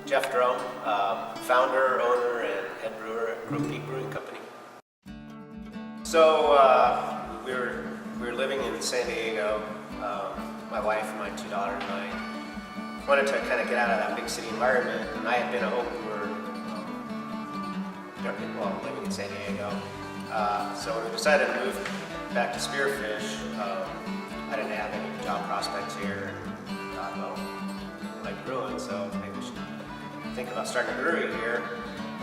Jeff Drum, founder, owner, and head brewer at Peak Brewing Company. So we were living in San Diego. My wife and my two daughters and I wanted to kind of get out of that big city environment, and I had been a home brewer while living in San Diego. So when we decided to move back to Spearfish, I didn't have any job prospects here. And thought, well, I like brewing, so maybe we should think about starting a brewery here.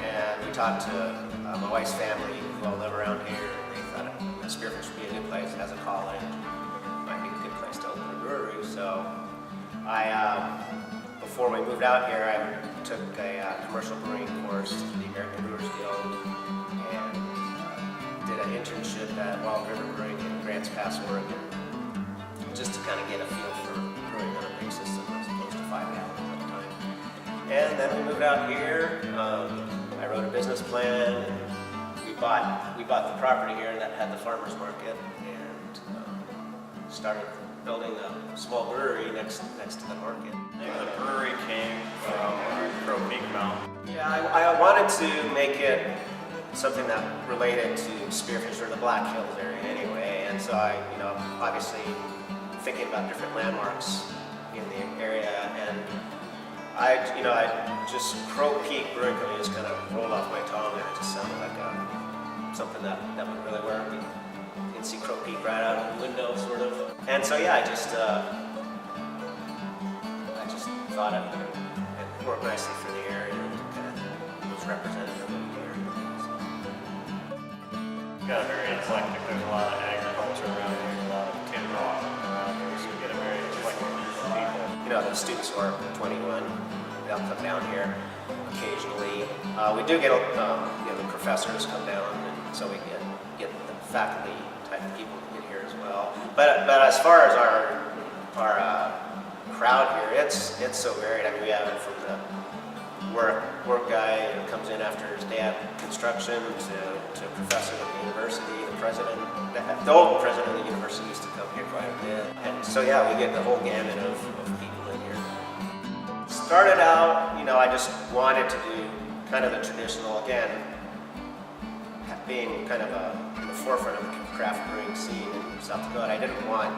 And we talked to my wife's family who all live around here. They thought Spearfish would be a good place as a college. Might be a good place to open a brewery. So before we moved out here, I took a commercial brewing course through the American Brewers Guild and did an internship at Wild River Brewing in Grants Pass, Oregon, just to kind of get a feel for brewing on a big system as opposed to 5 gallons at a time. And then we moved out here. I wrote a business plan. And we bought the property here that had the farmers market and started building a small brewery next to the market. The brewery came from Crow Peak Mountain. Yeah, I wanted to make it something that related to Spearfish or the Black Hills area anyway, and so I, obviously thinking about different landmarks in the area, and I just Crow Peak Brewing Company just kind of rolled off my tongue, and it just sounded like something that would really work. You can see Crow Peak right out of the window, sort of. And so yeah, I just thought it worked nicely for the area and kind of was representative of the area. Got a very eclectic. There's a lot of agriculture around here, a lot of timber around here, so you get a very eclectic group of people. The students who are 21, they'll come down here occasionally. We do get the professors come down, and so we get the faculty type of people in here as well. But as far as our crowd here, it's so varied. I mean, we have it from the work guy who comes in after his day at construction to a professor at the university, the old president of the university used to come here quite a bit. And so yeah, we get the whole gamut of people in here. Started out, I just wanted to do kind of the traditional, again, being kind of in the forefront of the craft brewing scene in South Dakota. I didn't want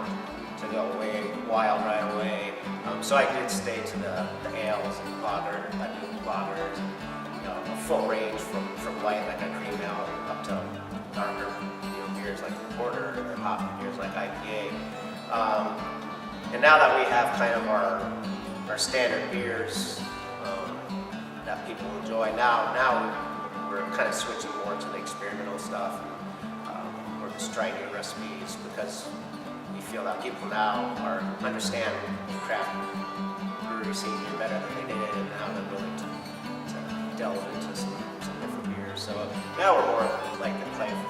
to go way wild right away. So I did stay to the ales and lagers, a full range from light like a cream ale up to darker beers like the porter and then hoppy beers like IPA. And now that we have kind of our standard beers that people enjoy, now we're kind of switching more to the experimental stuff. We're just trying new recipes because we feel that people now understand the craft brewery scene here better than they did, and now they're willing to delve into some different beers. So now we're more like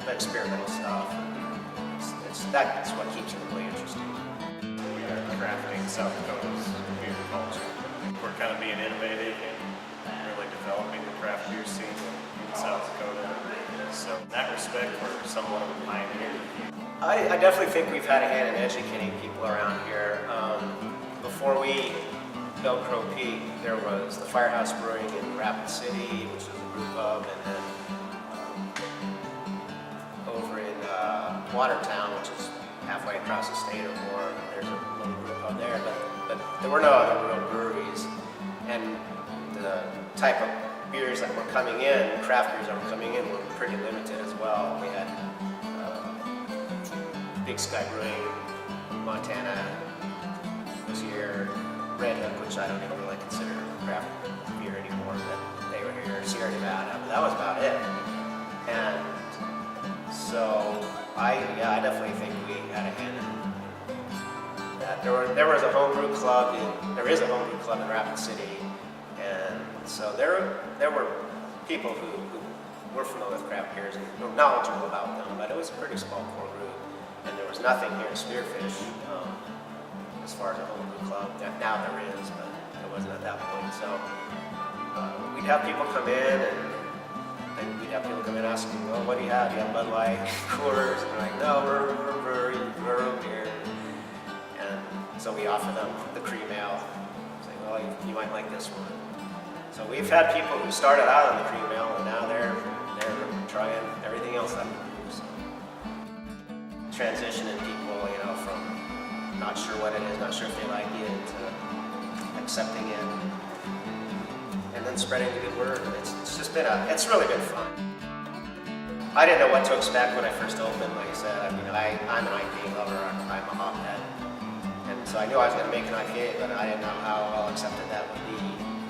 the experimental stuff. That's what keeps it really interesting. We are crafting South Dakota's beer culture. We're kind of being innovative and really developing the craft beer scene in South Dakota. So in that respect, we're somewhat of a pioneer. I definitely think we've had a hand in educating people around here. Before we built Crow Peak, there was the Firehouse Brewing in Rapid City, which was a brew pub, and then over in Watertown, which is halfway across the state or more, there's a little brew pub there, but there were no other real breweries, and the type of beers that were coming in, craft beers that were coming in, were pretty limited as well. We had Big Sky Brewing, Montana was here, Red Hook, which I don't even really consider craft beer anymore, but they were here, Sierra Nevada, but that was about it. And so I definitely think we had a hand in that. There was a homebrew club, there is a homebrew club in Rapid City, and so there were people who were familiar with craft beers and were knowledgeable about them, but it was a pretty small core group. And there was nothing here in Spearfish as far as a homebrew club. Now there is, but it wasn't at that point. So we'd have people come in, and we'd have people come in asking, well, what do you have? Do you have Bud Light, Coors? And they're like, no, we're brewery beer. And so we offer them the cream ale. Say, well, you might like this one. So we've had people who started out on the cream ale and now they're trying everything else that we do. So transitioning people, from not sure what it is, not sure if they like it, to accepting it, and then spreading the good word. It's really been fun. I didn't know what to expect when I first opened. Like I said, I'm an IPA lover. I'm a hophead, and so I knew I was going to make an IPA, but I didn't know how well accepted that would be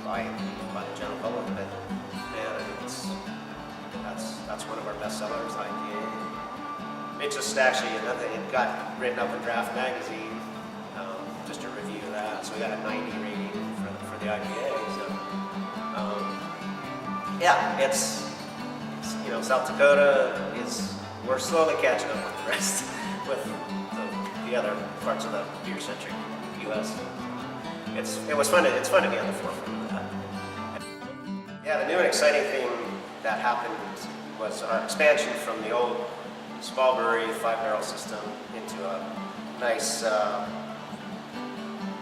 by the general public. But man, that's one of our best sellers, IPA. It just actually it got written up in Draft Magazine, just a review of that. So we got a 90 rating for the IPA. So yeah, it's South Dakota we're slowly catching up with the rest, with the other parts of the beer-centric U.S. It's fun to be on the forefront of that. Yeah, the new and exciting thing that happened was our expansion from the old small brewery 5-barrel system into a nice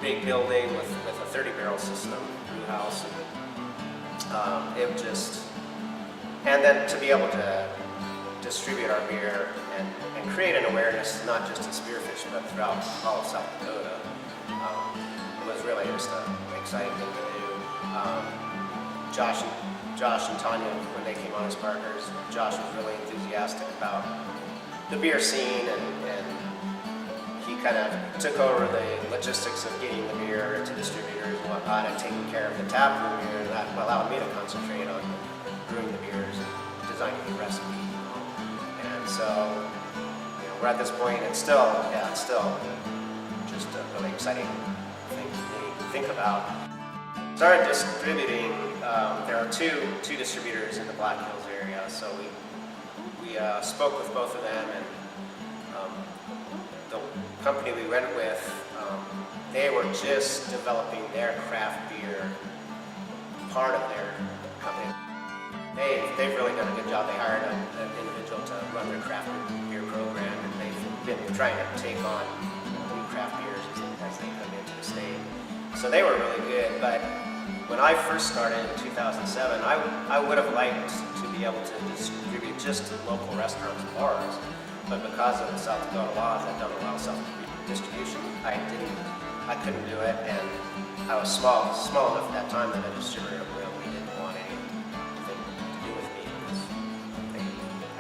big building with a 30-barrel system, brew house, and then to be able to distribute our beer and create an awareness not just in Spearfish but throughout all of South Dakota was really just an exciting thing to do. Josh and Tanya, when they came on as partners, Josh was really enthusiastic about the beer scene, and he kind of took over the logistics of getting the beer to distributors and whatnot, and taking care of the tap room here, and that allowed me to concentrate on brewing the beers and designing the recipe. And so, we're at this point. It's still just a really exciting thing to think about. Started distributing. There are two distributors in the Black Hills area, so we spoke with both of them, and the company we went with, they were just developing their craft beer part of their company. They've really done a good job. They hired an individual to run their craft beer program, and they've been trying to take on new craft beers as they come into the state. So they were really good, but when I first started in 2007, I would have liked to be able to distribute just to local restaurants and bars, but because of the South Dakota laws that don't allow self-distribution, I couldn't do it, and I was small enough at that time that a distributor really didn't want anything to do with me because they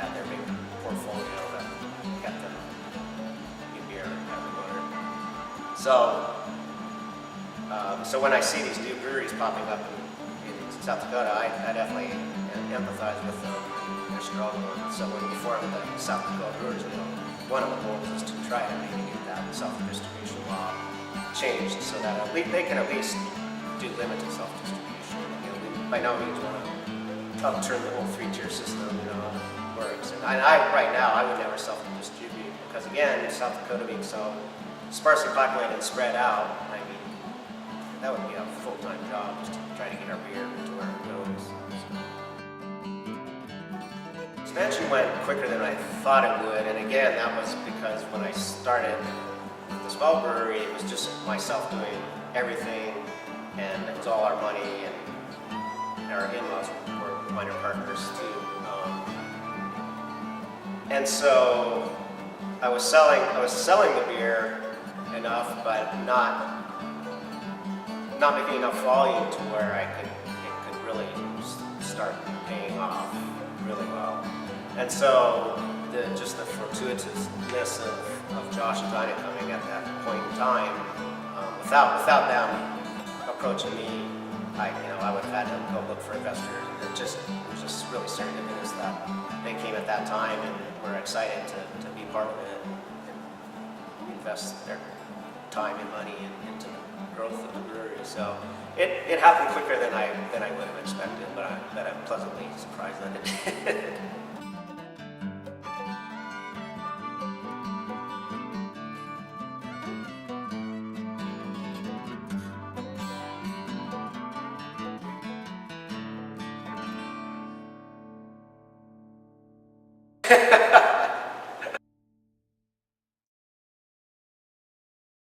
had their big portfolio that kept them in beer everywhere. So when I see these new breweries popping up in South Dakota, I definitely empathize with them and their struggle. And so when we formed the South Dakota Brewers Guild, one of the goals is to try to maybe get that self-distribution law changed so that they can at least do limited self-distribution. By no means want to upturn the whole 3-tier system, works. And right now, I would never self-distribute because, again, South Dakota being so sparsely populated and spread out, that would be a full-time job just to try to get our beer to where it goes. Expansion went quicker than I thought it would, and again, that was because when I started with the small brewery, it was just myself doing everything, and it was all our money, and our in-laws were minor partners too. And so I was selling the beer enough, but not making enough volume to where it could really start paying off really well. And so just the fortuitousness of Josh and Dinah coming at that point in time, without them approaching me, I would have had to go look for investors. And it was just really serendipitous that they came at that time and were excited to be part of it and invest their time and money into the growth of the brewery. So it happened quicker than I would have expected, but I'm pleasantly surprised that it did.